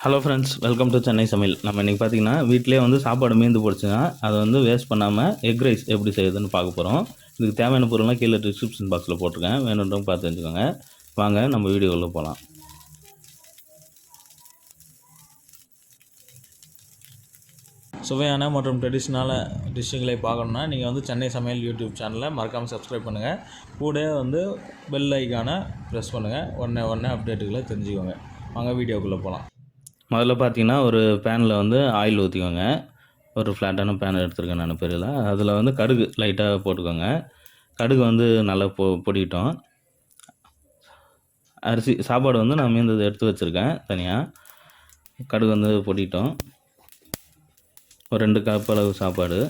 Hello friends, welcome to Chennai சமையல். நம்ம இன்றைக்கி பார்த்திங்கன்னா வீட்டிலே வந்து சாப்பாடு மீந்து போடுச்சுன்னா அதை வந்து வேஸ்ட் பண்ணாமல் எக் ரைஸ் எப்படி செய்யுதுன்னு பார்க்க போகிறோம். இதுக்கு தேவையான பொருள்லாம் கீழே டிஸ்கிரிப்ஷன் பாக்ஸில் போட்டிருக்கேன், வேணுன்றவங்க பார்த்து தெரிஞ்சுக்கோங்க. வாங்க நம்ம வீடியோவில் போகலாம். சுவையான மற்றும் ட்ரெடிஷ்னலான டிஷ்ஷுகளை பார்க்கணுன்னா நீங்கள் வந்து சென்னை சமையல் யூடியூப் சேனலை மறக்காமல் சப்ஸ்கிரைப் பண்ணுங்கள். கூட வந்து பெல் ஐக்கானை ப்ரெஸ் பண்ணுங்கள். உடனே அப்டேட்டுகளை தெரிஞ்சுக்கோங்க. வாங்க வீடியோக்குள்ளே போகலாம். முதல்ல பார்த்தீங்கன்னா ஒரு பேனில் வந்து ஆயில் ஊற்றிக்கோங்க. ஒரு ஃப்ளாட்டான பேன் எடுத்துருக்கேன் நான் பெரியல. அதில் வந்து கடுகு லைட்டாக போட்டுக்கோங்க. கடுகு வந்து நல்லா பொடிக்கிட்டோம். சாப்பாடு வந்து நான் மீந்தது எடுத்து வச்சுருக்கேன் தனியாக. கடுகு வந்து பொடிக்கிட்டோம். ஒரு 2 கப் அளவு சாப்பாடு.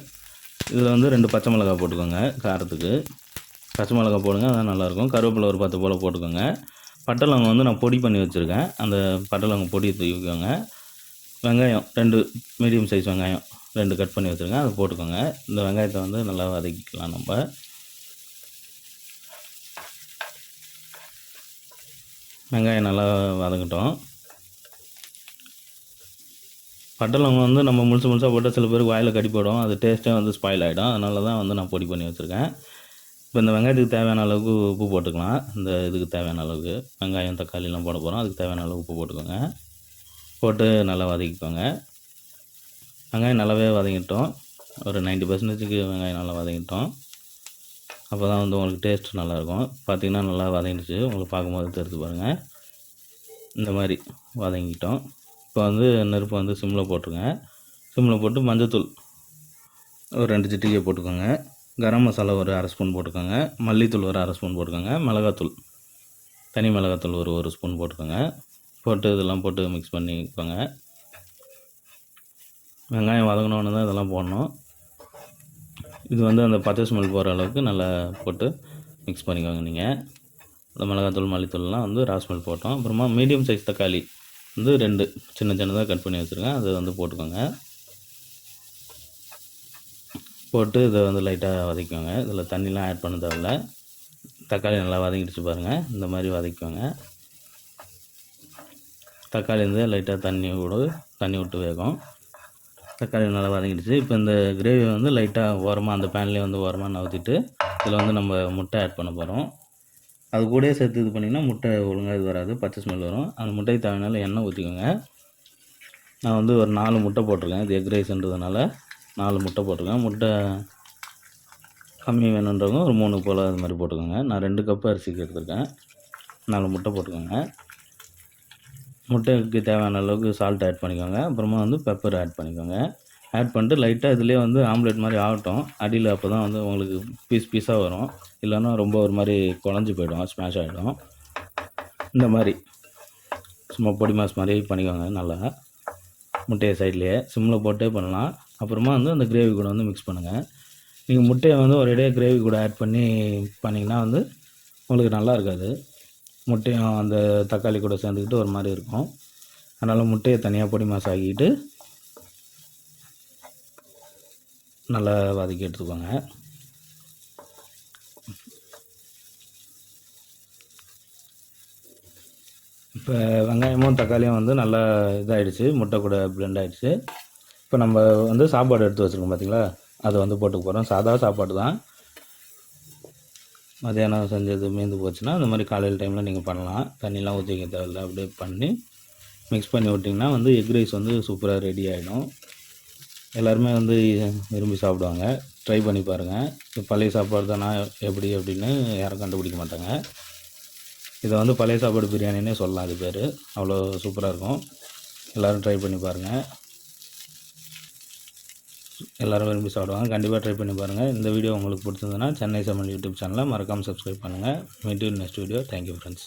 இதில் வந்து 2 பச்சை மிளகாய் போட்டுக்கோங்க. காரத்துக்கு பச்சை மிளகாய் போடுங்க, அதான் நல்லாயிருக்கும். கருவேப்பிலை ஒரு 10 போல் போட்டுக்கோங்க. பட்டை லவங்கம் வந்து நான் பொடி பண்ணி வச்சுருக்கேன், அந்த பட்டை லவங்கம் பொடி தூக்கிக்கோங்க. வெங்காயம் 2 மீடியம் சைஸ் வெங்காயம் 2 கட் பண்ணி வச்சுருக்கேன், அதை போட்டுக்கோங்க. இந்த வெங்காயத்தை வந்து நல்லா வதக்கிக்கலாம். நம்ம வெங்காயம் நல்லா வதங்கட்டும். பட்டை லவங்கம் வந்து நம்ம முழுசாக போட்டால் சில பேருக்கு வாயில் கடி போடும், அது டேஸ்ட்டே வந்து ஸ்பாயில் ஆகிடும். அதனால தான் வந்து நான் பொடி பண்ணி வச்சுருக்கேன். இப்போ இந்த வெங்காயத்துக்கு தேவையான அளவுக்கு உப்பு போட்டுக்கலாம். இந்த இதுக்கு தேவையான அளவுக்கு வெங்காயம் தக்காளிலாம் போட போகிறோம், அதுக்கு தேவையான அளவுக்கு உப்பு போட்டுக்கோங்க. போட்டு நல்லா வதக்கிக்கோங்க. வெங்காயம் நல்லாவே வதங்கிட்டோம். ஒரு 90% வெங்காயம் நல்லா வதங்கிட்டோம். அப்போ தான் வந்து உங்களுக்கு டேஸ்ட் நல்லாயிருக்கும். பார்த்திங்கன்னா நல்லா வதங்கிடுச்சு, உங்களுக்கு பார்க்கும்போது தெரிஞ்சு பாருங்கள். இந்த மாதிரி வதங்கிட்டோம். இப்போ வந்து நெருப்பு வந்து சிம்மில் போட்டுருங்க. சிம்மில் போட்டு மஞ்சத்தூள் ஒரு 2 சிட்டிகை போட்டுக்கோங்க. கரம் மசாலா ஒரு 1/2 ஸ்பூன் போட்டுக்கோங்க. மல்லித்தூள் ஒரு 1/2 ஸ்பூன் போட்டுக்கோங்க. மிளகாத்தூள் தனி மிளகாத்தூள் ஒரு 1 ஸ்பூன் போட்டுக்கோங்க. போட்டு இதெல்லாம் போட்டு மிக்ஸ் பண்ணிக்கோங்க. வெங்காயம் வதங்கினோன்னு தான் இதெல்லாம் போடணும். இது வந்து அந்த பச்சை ஸ்மெல் போகிற அளவுக்கு நல்லா போட்டு மிக்ஸ் பண்ணிக்கோங்க. நீங்கள் இந்த மிளகாத்தூள் மல்லித்தூள்லாம் வந்து ஸ்மெல் போட்டோம். அப்புறமா மீடியம் சைஸ் தக்காளி வந்து 2 சின்னதாக கட் பண்ணி வச்சுருக்கேன், அதை வந்து போட்டுக்கோங்க. போட்டு இதை வந்து லைட்டாக வதக்கிக்கோங்க. இதில் தண்ணிலாம் ஆட் பண்ண தேவையில்ல. தக்காளி நல்லா வதங்கிடுச்சு பாருங்கள், இந்த மாதிரி வதக்கிக்கோங்க. தக்காளி வந்து லைட்டாக தண்ணி விட்டு வேகும். தக்காளி நல்லா வதங்கிடுச்சு. இப்போ இந்த கிரேவி வந்து லைட்டாக ஓரமாக அந்த பேன்லேயே வந்து ஓரமாக நவுத்திட்டு இதில் வந்து நம்ம முட்டை ஆட் பண்ண போகிறோம். அது கூடயே சேர்த்து இது பண்ணிங்கன்னா முட்டை ஒழுங்காக இது வராது, பச்சை ஸ்மெல் வரும். அந்த முட்டைக்கு தேவையான எண்ணெய் ஊற்றிக்கோங்க. நான் வந்து ஒரு 4 முட்டை போட்டிருக்கேன். இது எக் ரைஸ்ன்றதுனால 4 முட்டை போட்டிருக்கேன். முட்டை கம்மி வேணுன்றவங்க ஒரு 3 போல் அது மாதிரி போட்டுக்கோங்க. நான் 2 கப்பு அரிசிக்கு எடுத்துருக்கேன், 4 முட்டை போட்டுக்கோங்க. முட்டைக்கு தேவையான அளவுக்கு சால்ட் ஆட் பண்ணிக்கோங்க. அப்புறமா வந்து பெப்பர் ஆட் பண்ணிக்கோங்க. ஆட் பண்ணிட்டு லைட்டாக இதிலே வந்து ஆம்லேட் மாதிரி ஆகட்டும் அடியில். அப்போ தான் வந்து உங்களுக்கு பீஸாக வரும். இல்லைன்னா ரொம்ப ஒரு மாதிரி குழஞ்சி போயிடும், ஸ்மாஷ் ஆகிடும். இந்த மாதிரி சும்மா பொடி மாஸ் மாதிரி பண்ணிக்கோங்க. நல்லா முட்டையை சைட்லேயே சிம்மில் போட்டே பண்ணலாம். அப்புறமா வந்து அந்த கிரேவி கூட வந்து மிக்ஸ் பண்ணுங்கள். நீங்கள் முட்டையை வந்து ஒரேடியாக கிரேவி கூட ஆட் பண்ணிங்கன்னா வந்து உங்களுக்கு நல்லா இருக்காது. முட்டையும் அந்த தக்காளி கூட சேர்ந்துக்கிட்டு ஒரு மாதிரி இருக்கும். அதனால் முட்டையை தனியாக பொடி மாஸ் ஆக்கிட்டு நல்லா வதக்கி எடுத்துக்கோங்க. இப்போ வெங்காயமும் தக்காளியும் வந்து நல்லா இதாகிடுச்சு, முட்டை கூட பிளெண்ட் ஆகிடுச்சு. இப்போ நம்ம வந்து சாப்பாடு எடுத்து வச்சுருக்கோம் பார்த்திங்களா, அதை வந்து போட்டுக்க போகிறோம். சாதா சாப்பாடு தான். மதியானம் செஞ்சது மீந்து போச்சுன்னா அந்த மாதிரி காலையில் டைமில் நீங்கள் பண்ணலாம். தண்ணிலாம் ஊற்றி வைக்க தேவையில்லை, அப்படியே பண்ணி மிக்ஸ் பண்ணி விட்டிங்கன்னா வந்து எக் ரைஸ் வந்து சூப்பராக ரெடி ஆகிடும். எல்லாருமே வந்து விரும்பி சாப்பிடுவாங்க. ட்ரை பண்ணி பாருங்கள். இது பழைய சாப்பாடு தானா எப்படி அப்படின்னு யாரும் கண்டுபிடிக்க மாட்டாங்க. இதை வந்து பழைய சாப்பாடு பிரியாணின்னே சொல்லலாம். அது பேர் அவ்வளோ சூப்பராக இருக்கும். எல்லோரும் ட்ரை பண்ணி பாருங்கள். எல்லோரும் விரும்பி சாப்பிடுவாங்க. கண்டிப்பாக ட்ரை பண்ணி பாருங்கள். இந்த வீடியோ உங்களுக்கு பிடிச்சிருந்ததுன்னா சென்னை சமையல் யூடியூப் சேனலை மறக்காமல் சப்ஸ்கிரைப் பண்ணுங்கள். Meet you next video. Thank you friends.